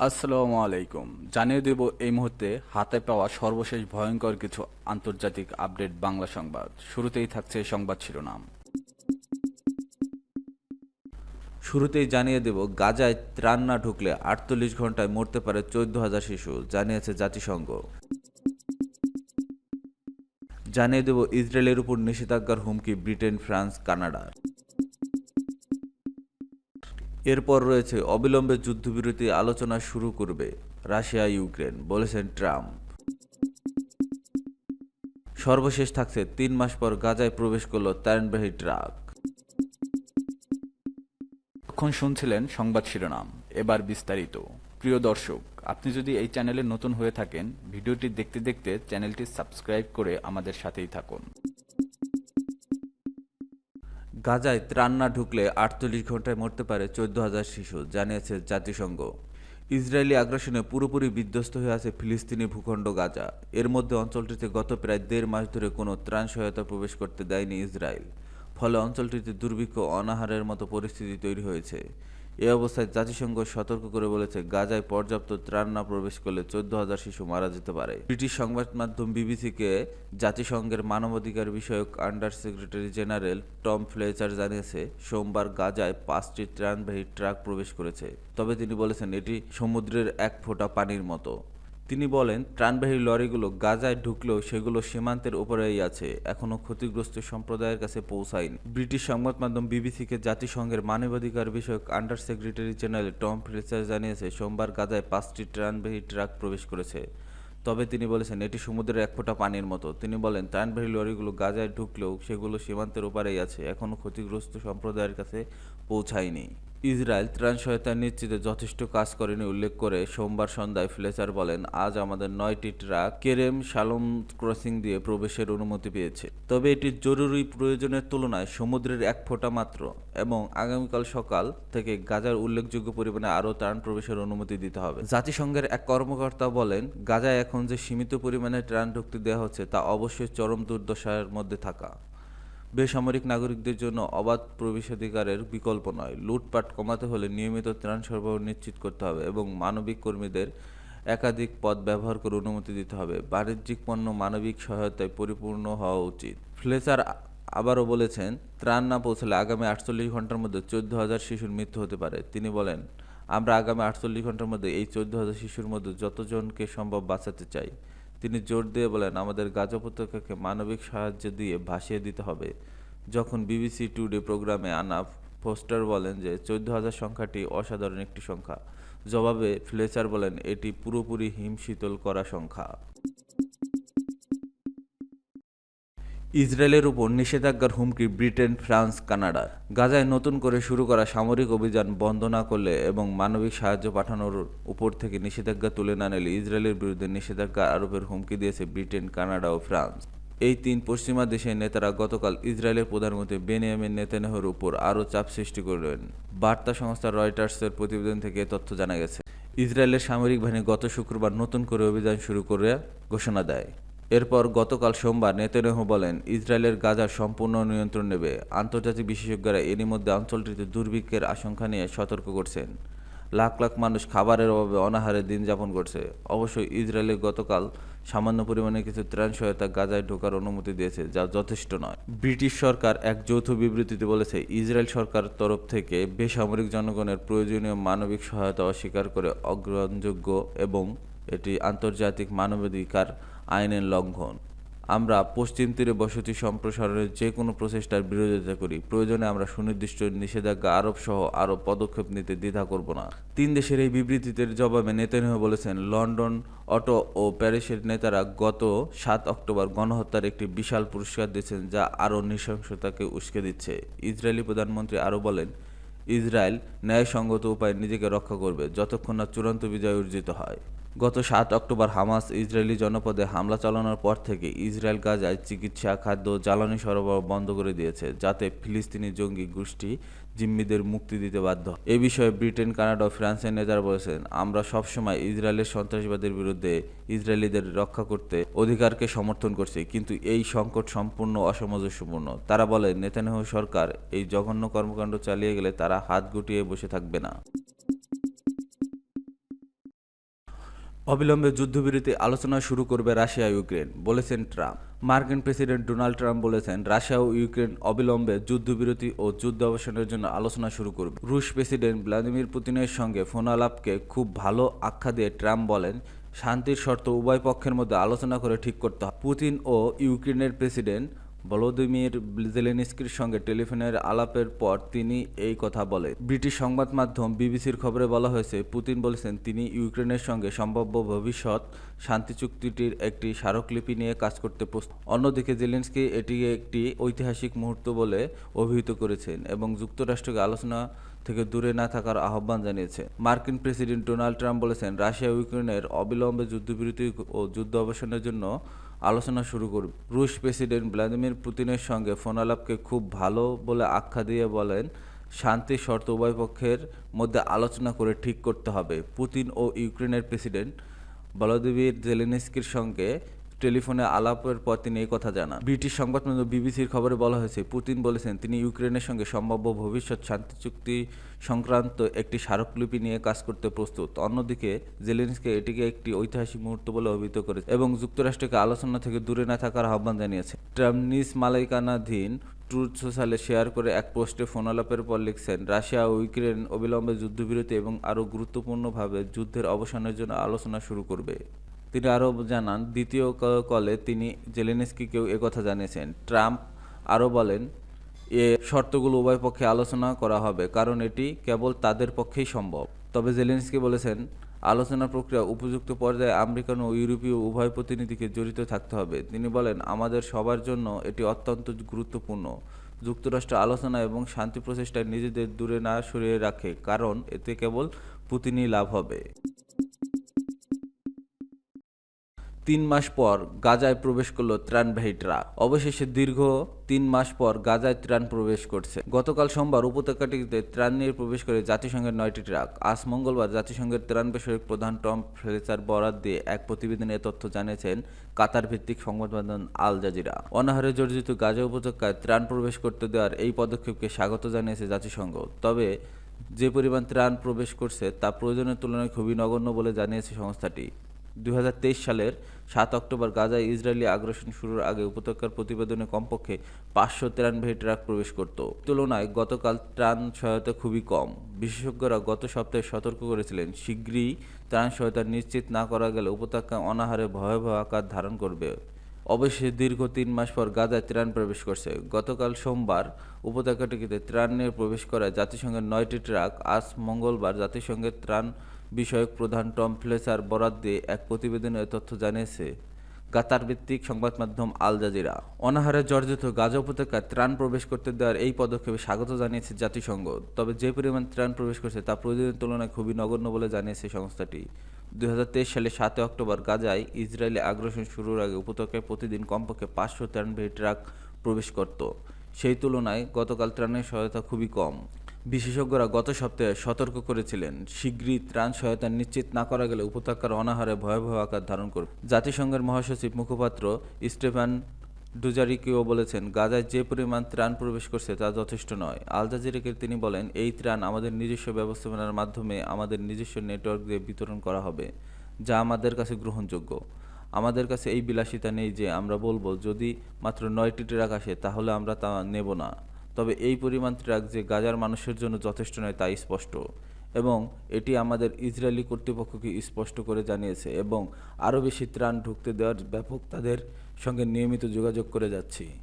আসসালামু আলাইকুম। জানিয়ে দেব এই মুহূর্তে হাতে পাওয়া সর্বশেষ ভয়ঙ্কর কিছু আন্তর্জাতিক আপডেট বাংলা সংবাদ। শুরুতেই থাকছে সংবাদ শিরোনাম। শুরুতেই জানিয়ে দেব গাজায় ত্রাণ না ঢুকলে ৪৮ ঘন্টায় মরতে পারে ১৪,০০০ শিশু, জানিয়েছে জাতিসংঘ। জানিয়ে দেব ইসরায়েলের উপর নিষেধাজ্ঞার হুমকি ব্রিটেন, ফ্রান্স, কানাডার। এরপর রয়েছে অবিলম্বে যুদ্ধবিরতি আলোচনা শুরু করবে রাশিয়া ইউক্রেন, বলেছেন ট্রাম্প। সর্বশেষ থাকছে ৩ মাস পর গাজায় প্রবেশ করল ত্রাণবাহী ট্রাক। এখন শুনছিলেন সংবাদ শিরোনাম, এবার বিস্তারিত। প্রিয় দর্শক, আপনি যদি এই চ্যানেলে নতুন হয়ে থাকেন, ভিডিওটি দেখতে দেখতে চ্যানেলটি সাবস্ক্রাইব করে আমাদের সাথেই থাকুন। গাজায় ত্রাণ না ঢুকলে ৪৮ ঘন্টায় মরতে পারে ১৪,০০০ শিশু, জানিয়েছে জাতিসংঘ। ইসরায়েলি আগ্রাসনে পুরোপুরি বিধ্বস্ত হয়ে আছে ফিলিস্তিনি ভূখণ্ড গাজা। এর মধ্যে অঞ্চলটিতে গত প্রায় ১.৫ মাস ধরে কোনো ত্রাণ সহায়তা প্রবেশ করতে দেয়নি ইসরায়েল। ফলে অঞ্চলটিতে দুর্ভিক্ষ, অনাহারের মতো পরিস্থিতি তৈরি হয়েছে। এ অবস্থায় জাতিসংঘ সতর্ক করে বলেছে, গাজায় পর্যাপ্ত ত্রাণ না প্রবেশ করলে ১৪,০০০ শিশু মারা যেতে পারে। ব্রিটিশ সংবাদ মাধ্যম বিবিসিকে জাতিসংঘের মানবাধিকার বিষয়ক under secretary general Tom Fletcher জানিয়েছে, সোমবার গাজায় ৫টি ত্রাণবাহী ট্রাক প্রবেশ করেছে। তবে তিনি বলেছেন, এটি সমুদ্রের এক ফোঁটা পানির মতো। তিনি বলেন, ত্রাণবাহী লরিগুলো গাজায় ঢুকলেও সেগুলো সীমান্তের উপরেই আছে, এখনও ক্ষতিগ্রস্ত সম্প্রদায়ের কাছে পৌঁছায়নি। ব্রিটিশ সংবাদ মাধ্যম বিবিসিকে জাতিসংঘের মানবাধিকার বিষয়ক under secretary general Tom Fletcher জানিয়েছে, সোমবার গাজায় ৫টি ত্রাণবাহী ট্রাক প্রবেশ করেছে। তবে তিনি বলেছেন, এটি সমুদ্রের এক ফোঁটা পানির মতো। তিনি বলেন, ত্রাণবাহী লরিগুলো গাজায় ঢুকলেও সেগুলো সীমান্তের ওপারেই আছে, এখনও ক্ষতিগ্রস্ত সম্প্রদায়ের কাছে পৌঁছায়নি। ইসরায়েল ত্রাণ সহায়তা নিশ্চিতে যথেষ্ট কাজ করেনি উল্লেখ করে সোমবার সন্ধ্যায় ফ্লেচার বলেন, আজ আমাদের ৯টি ট্রাক কেরেম শালোম ক্রসিং দিয়ে প্রবেশের অনুমতি পেয়েছে। তবে এটি জরুরি প্রয়োজনের তুলনায় সমুদ্রের এক ফোঁটা মাত্র এবং আগামীকাল সকাল থেকে গাজার উল্লেখযোগ্য পরিমাণে আরও ত্রাণ প্রবেশের অনুমতি দিতে হবে। জাতিসংঘের এক কর্মকর্তা বলেন, গাজায় এখন যে সীমিত পরিমাণে ত্রাণ ঢুকতে দেওয়া হচ্ছে তা অবশ্যই চরম দুর্দশার মধ্যে থাকা। বেসামরিক নাগরিকদের জন্য অবাধ প্রবেশাধিকারের বিকল্প নয়। লুটপাট কমাতে হলে নিয়মিত ত্রাণ সরবরাহ নিশ্চিত করতে হবে এবং মানবিক কর্মীদের একাধিক পথ ব্যবহার করে অনুমতি দিতে হবে। বাণিজ্যিক পণ্য মানবিক সহায়তায় পরিপূর্ণ হওয়া উচিত। ফ্লেচার আবারও বলেছেন, ত্রাণ না পৌঁছালে আগামী ৪৮ ঘন্টার মধ্যে ১৪,০০০ শিশুর মৃত্যু হতে পারে। তিনি বলেন, আমরা আগামী ৪৮ ঘন্টার মধ্যে এই ১৪,০০০ শিশুর মধ্যে যতজনকে সম্ভব বাঁচাতে চাই। তিনি জোর দিয়ে বলেন, আমাদের গাজা উপত্যকাকে মানবিক সাহায্য দিয়ে ভাসিয়ে দিতে হবে। যখন বিবিসি টুডে প্রোগ্রামে আনা ফোস্টার বলেন যে ১৪,০০০ সংখ্যাটি অসাধারণ একটি সংখ্যা, জবাবে ফ্লেচার বলেন, এটি পুরোপুরি হিমশীতল করা সংখ্যা। ইসরায়েলের উপর নিষেধাজ্ঞার হুমকি ব্রিটেন, ফ্রান্স, কানাডার। গাজায় নতুন করে শুরু করা সামরিক অভিযান বন্ধ না করলে এবং মানবিক সাহায্য পাঠানোর উপর থেকে নিষেধাজ্ঞা তুলে না নিলে ইসরায়েলের বিরুদ্ধে নিষেধাজ্ঞা আরোপের হুমকি দিয়েছে ব্রিটেন, কানাডা ও ফ্রান্স। এই ৩ পশ্চিমা দেশের নেতারা গতকাল ইসরায়েলের প্রধানমন্ত্রী বেনিয়ামিন নেতানিয়াহুর উপর আরও চাপ সৃষ্টি করলেন। বার্তা সংস্থা রয়টার্সের প্রতিবেদন থেকে এ তথ্য জানা গেছে। ইসরায়েলের সামরিক বাহিনী গত শুক্রবার নতুন করে অভিযান শুরু করে ঘোষণা দেয়। এরপর গতকাল সোমবার নেতানিয়াহু বলেন, ইসরায়েলের গাজার সম্পূর্ণ নিয়ন্ত্রণ নেবে। আন্তর্জাতিক বিশেষজ্ঞরা এরই মধ্যে অঞ্চলটিতে দুর্ভিক্ষের আশঙ্কা নিয়ে সতর্ক করছেন। লাখ লাখ মানুষ খাবারের অভাবে অনাহারে দিন যাপন করছে। অবশ্য ইসরায়েলে গতকাল সামান্য পরিমাণে কিছু ত্রাণ সহায়তা গাজায় ঢোকার অনুমতি দিয়েছে, যা যথেষ্ট নয়। ব্রিটিশ সরকার এক যৌথ বিবৃতিতে বলেছে, ইসরায়েল সরকার তরফ থেকে বেসামরিক জনগণের প্রয়োজনীয় মানবিক সহায়তা অস্বীকার করে অগ্রহণযোগ্য এবং এটি আন্তর্জাতিক মানবাধিকার আইনের লঙ্ঘন। আমরা পশ্চিম তীরে বসতি সম্প্রসারণের যে কোনো প্রচেষ্টার বিরোধিতা করি। প্রয়োজনে আমরা সুনির্দিষ্ট নিষেধাজ্ঞা আরোপ সহ আরও পদক্ষেপ নিতে দ্বিধা করব না। ৩ দেশের এই বিবৃতিতে জবাবে নেতানিয়াহু বলেছেন, লন্ডন, অটো ও প্যারিসের নেতারা গত ৭ অক্টোবর গণহত্যার একটি বিশাল পুরস্কার দিয়েছেন, যা আরও নৃশংসতাকে উস্কে দিচ্ছে। ইসরায়েলি প্রধানমন্ত্রী আরও বলেন, ইসরায়েল ন্যায়সঙ্গত উপায়ে নিজেকে রক্ষা করবে যতক্ষণ না চূড়ান্ত বিজয় অর্জিত হয়। গত ৭ অক্টোবর হামাস ইসরায়েলি জনপদে হামলা চালানোর পর থেকে ইসরায়েল গাজায় চিকিৎসা, খাদ্য, জ্বালানি সরবরাহ বন্ধ করে দিয়েছে, যাতে ফিলিস্তিনি জঙ্গি গোষ্ঠী জিম্মিদের মুক্তি দিতে বাধ্য। এ বিষয়ে ব্রিটেন, কানাডা ও ফ্রান্সের নেতারা বলেছেন, আমরা সবসময় ইসরায়েলের সন্ত্রাসবাদের বিরুদ্ধে ইসরায়েলিদের রক্ষা করতে অধিকারকে সমর্থন করছি, কিন্তু এই সংকট সম্পূর্ণ অসামঞ্জস্যপূর্ণ। তারা বলে, নেতানিয়াহু সরকার এই জঘন্য কর্মকাণ্ড চালিয়ে গেলে তারা হাত গুটিয়ে বসে থাকবে না। অবিলম্বে যুদ্ধবিরতি আলোচনা শুরু করবে রাশিয়া ইউক্রেন, বলেছেন ট্রাম্প। মার্কিন প্রেসিডেন্ট ডোনাল্ড ট্রাম্প বলেছেন, রাশিয়া ও ইউক্রেন অবিলম্বে যুদ্ধবিরতি ও যুদ্ধ অবসানের জন্য আলোচনা শুরু করবে। রুশ প্রেসিডেন্ট ভ্লাদিমির পুতিনের সঙ্গে ফোন আলাপকে খুব ভালো আখ্যা দিয়ে ট্রাম্প বলেন, শান্তির শর্ত উভয় পক্ষের মধ্যে আলোচনা করে ঠিক করতে হবে। পুতিন ও ইউক্রেনের প্রেসিডেন্ট ভলোদিমির জেলেনস্কির সঙ্গে টেলিফোনের আলাপের পর তিনি এই কথা বলেন। ব্রিটিশ সংবাদ মাধ্যম বিবিসির খবরে বলা হয়েছে, পুতিন বলেছেন তিনি ইউক্রেনের সঙ্গে সম্ভাব্য ভবিষ্যৎ শান্তি চুক্তিটির একটি স্মারকলিপি নিয়ে কাজ করতে প্রস্তুত। অন্যদিকে জেলেনস্কি এটিকে একটি ঐতিহাসিক মুহূর্ত বলে অভিহিত করেছেন এবং যুক্তরাষ্ট্রকে আলোচনা থেকে দূরে না থাকার আহ্বান জানিয়েছে। মার্কিন প্রেসিডেন্ট ডোনাল্ড ট্রাম্প বলেছেন, রাশিয়া ইউক্রেনের অবিলম্বে যুদ্ধবিরতি ও যুদ্ধ অবসানের জন্য আলোচনা শুরু করবে। রুশ প্রেসিডেন্ট ভ্লাদিমির পুতিনের সঙ্গে ফোনালাপকে খুব ভালো বলে আখ্যা দিয়ে বলেন, শান্তির শর্ত উভয় পক্ষের মধ্যে আলোচনা করে ঠিক করতে হবে। পুতিন ও ইউক্রেনের প্রেসিডেন্ট ভলোদিমির জেলেনস্কির সঙ্গে টেলিফোনে আলাপের পর তিনি এই কথা জানান। ব্রিটিশ সংবাদমাধ্যম বিবিসির খবরে বলা হয়েছে, পুতিন বলেছেন তিনি ইউক্রেনের সঙ্গে সম্ভাব্য ভবিষ্যৎ শান্তি চুক্তি সংক্রান্ত একটি স্মারকলিপি নিয়ে কাজ করতে প্রস্তুত। অন্যদিকে জেলেনস্কি এটিকে একটি ঐতিহাসিক মুহূর্ত বলে অভিহিত করেছে এবং যুক্তরাষ্ট্রকে আলোচনা থেকে দূরে না থাকার আহ্বান জানিয়েছে। ট্রাম্প নিজ মালিকানাধীন ট্রুথ সোশ্যালে শেয়ার করে এক পোস্টে ফোনালাপের পর লিখছেন, রাশিয়া ও ইউক্রেন অবিলম্বে যুদ্ধবিরতি এবং আরও গুরুত্বপূর্ণভাবে যুদ্ধের অবসানের জন্য আলোচনা শুরু করবে। তিনি আরও জানান, দ্বিতীয় কলে তিনি জেলেনস্কিকেও একথা জানিয়েছেন। ট্রাম্প আরও বলেন, এ শর্তগুলো উভয় পক্ষে আলোচনা করা হবে কারণ এটি কেবল তাদের পক্ষেই সম্ভব। তবে জেলেনস্কি বলেছেন, আলোচনা প্রক্রিয়া উপযুক্ত পর্যায়ে আমেরিকান ও ইউরোপীয় উভয় প্রতিনিধিকে জড়িত থাকতে হবে। তিনি বলেন, আমাদের সবার জন্য এটি অত্যন্ত গুরুত্বপূর্ণ। যুক্তরাষ্ট্র আলোচনা এবং শান্তি প্রচেষ্টায় নিজেদের দূরে না সরিয়ে রাখে কারণ এতে কেবল পুতিনই লাভ হবে। 3 মাস পর গাজায় প্রবেশ করল ত্রাণবাহী ট্রাক। অবশেষে দীর্ঘ 3 মাস পর গাজায় ত্রাণ প্রবেশ করছে। গতকাল সোমবার উপত্যকাটিতে ত্রাণ নিয়ে প্রবেশ করে জাতিসংঘের 9টি ট্রাক। আজ মঙ্গলবার জাতিসংঘের ত্রাণ বিষয়ক প্রধান টম ফ্লেচার বরাত দিয়ে এক প্রতিবেদনে এ তথ্য জানিয়েছেন কাতার ভিত্তিক সংবাদ মাধ্যম আল জাজিরা। অনাহারে জর্জরিত গাজা উপত্যকায় ত্রাণ প্রবেশ করতে দেওয়ার এই পদক্ষেপকে স্বাগত জানিয়েছে জাতিসংঘ। তবে যে পরিমাণ ত্রাণ প্রবেশ করছে তা প্রয়োজনের তুলনায় খুবই নগণ্য বলে জানিয়েছে সংস্থাটি। 2023 সালের 7 অক্টোবর গাজায় ইসরায়েলি আগ্রাসন শুরুর আগে উপত্যকার প্রতিবেদনে কমপক্ষে 500 ত্রাণবাহী ট্রাক প্রবেশ করত। তুলনায় গতকাল ত্রাণ সহায়তা খুবই কম। বিশেষজ্ঞরা গত সপ্তাহে সতর্ক করেছিলেন, শিগগিরই ত্রাণ সহায়তা নিশ্চিত না করা গেলে উপত্যকা অনাহারে ভয়াবহ আকার ধারণ করবে। অবশেষে দীর্ঘ 3 মাস পর গাজায় ত্রাণ প্রবেশ করছে। গতকাল সোমবার উপত্যকাটিতে ত্রাণ নিয়ে প্রবেশ করায় জাতিসংঘের 9টি ট্রাক। আজ মঙ্গলবার জাতিসংঘের ত্রাণ বিষয়ক প্রধান টম ফ্লেচার বরাত দিয়ে এক প্রতিবেদনে এ তথ্য জানিয়েছে কাতার ভিত্তিক সংবাদ মাধ্যম আল জাজিরা। অনাহারে জর্জরিত গাজা উপত্যকায় ত্রাণ প্রবেশ করতে দেওয়ার এই পদক্ষেপে স্বাগত জানিয়েছে জাতিসংঘ। তবে যে পরিমাণ ত্রাণ প্রবেশ করছে তা প্রয়োজনের তুলনায় খুবই নগণ্য বলে জানিয়েছে সংস্থাটি। 2023 সালে 7 অক্টোবর গাজায় ইসরায়েলি আগ্রাসন শুরুর আগে উপত্যকায় প্রতিদিন কমপক্ষে 500 ত্রাণবাহী ট্রাক প্রবেশ করত। সেই তুলনায় গতকাল ত্রাণের সহায়তা খুবই কম। বিশেষজ্ঞরা গত সপ্তাহে সতর্ক করেছিলেন, শিগগিরই ত্রাণ সহায়তা নিশ্চিত না করা গেলে উপত্যকার অনাহারে ভয়াবহ আকার ধারণ করবে। জাতিসংঘের মহাসচিব মুখপাত্র স্টেফান ডুজারিকিও বলেছেন, গাজায় যে পরিমাণ ত্রাণ প্রবেশ করছে তা যথেষ্ট নয়। আল জাজিরাকে তিনি বলেন, এই ত্রাণ আমাদের নিজস্ব ব্যবস্থাপনার মাধ্যমে আমাদের নিজস্ব নেটওয়ার্ক দিয়ে বিতরণ করা হবে, যা আমাদের কাছে গ্রহণযোগ্য। আমাদের কাছে এই বিলাসিতা নেই যে আমরা বলবো যদি মাত্র 9টি ট্রাক আসে তাহলে আমরা তা নেব না। তবে এই পরিমাণ ট্রাক যে গাজার মানুষের জন্য যথেষ্ট নয় তা স্পষ্ট এবং এটি আমাদের ইসরায়েলি কর্তৃপক্ষকে স্পষ্ট করে জানিয়েছে এবং আরও বেশি ত্রাণ ঢুকতে দেওয়ার ব্যাপক তাদের সঙ্গে নিয়মিত যোগাযোগ করে যাচ্ছি।